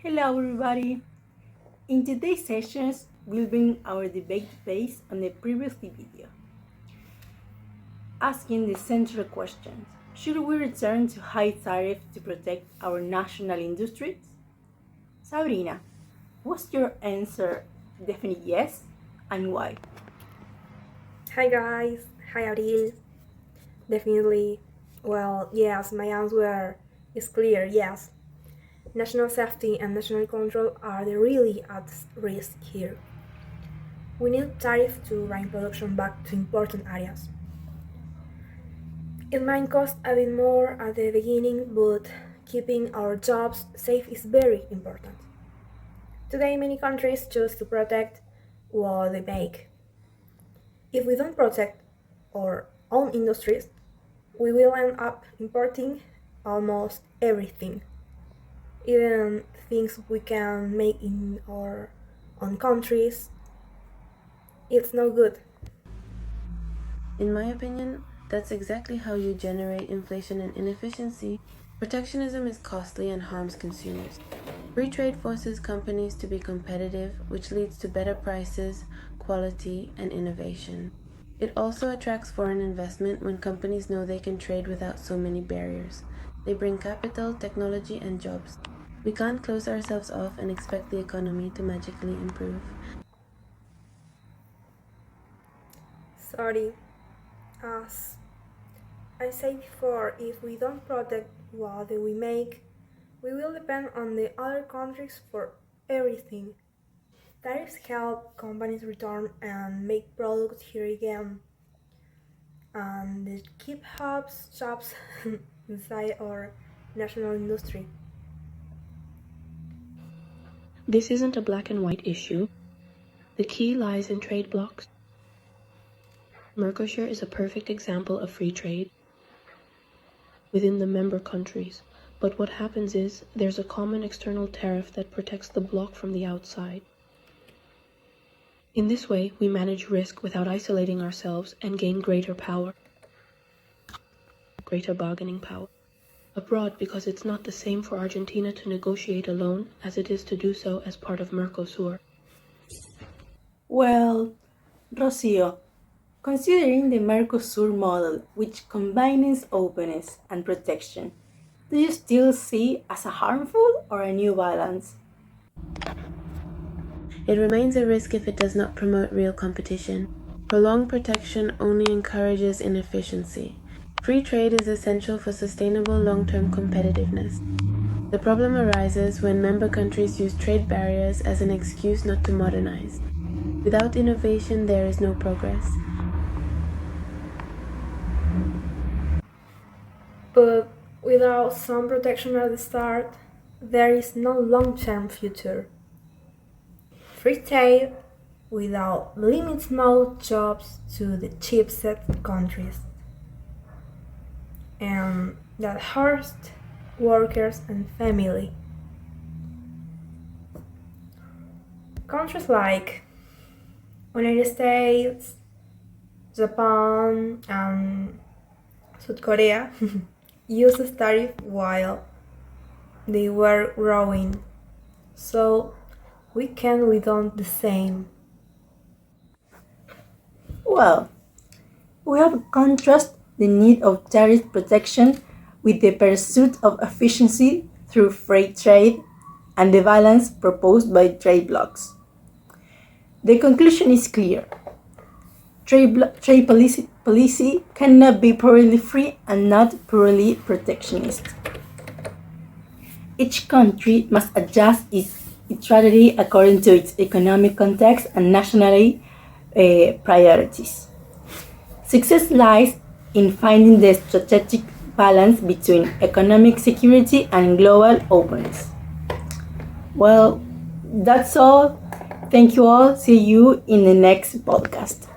Hello, everybody. In today's sessions, we'll bring our debate based on the previous video, asking the central questions. Should we return to high tariffs to protect our national industries? Sabrina, was your answer definitely yes, and why? Hi guys, hi Abril. Definitely, yes, my answer is clear, yes. National safety and national control are the really at risk here. We need tariffs to bring production back to important areas. It might cost a bit more at the beginning, but keeping our jobs safe is very important. Today, many countries choose to protect what they make. If we don't protect our own industries, we will end up importing almost everything, even things we can make in our own countries. It's no good. In my opinion, that's exactly how you generate inflation and inefficiency. Protectionism is costly and harms consumers. Free trade forces companies to be competitive, which leads to better prices, quality, and innovation. It also attracts foreign investment when companies know they can trade without so many barriers. They bring capital, technology, and jobs. We can't close ourselves off and expect the economy to magically improve. Sorry, as I said before, if we don't protect what we make, we will depend on the other countries for everything. Tariffs help companies return and make products here again, and they keep jobs inside our national industry. This isn't a black and white issue. The key lies in trade blocs. Mercosur is a perfect example of free trade within the member countries. But what happens is there's a common external tariff that protects the bloc from the outside. In this way, we manage risk without isolating ourselves and gain greater bargaining power. Abroad, because it's not the same for Argentina to negotiate alone as it is to do so as part of Mercosur. Well, Rocio, considering the Mercosur model, which combines openness and protection, do you still see as a harmful or a new balance? It remains a risk if it does not promote real competition. Prolonged protection only encourages inefficiency. Free trade is essential for sustainable long-term competitiveness. The problem arises when member countries use trade barriers as an excuse not to modernize. Without innovation, there is no progress. But without some protection at the start, there is no long-term future. Free trade without limits more jobs to the cheapest countries, and that hurts workers and family. Countries like United States, Japan, and South Korea used tariff while they were growing, so we can we don't the same. Well, we have contrast the need of tariff protection with the pursuit of efficiency through free trade and the balance proposed by trade blocs. The conclusion is clear. Trade policy cannot be purely free and not purely protectionist. Each country must adjust its strategy according to its economic context and national priorities. Success lies in finding the strategic balance between economic security and global openness. Well, that's all. Thank you all. See you in the next podcast.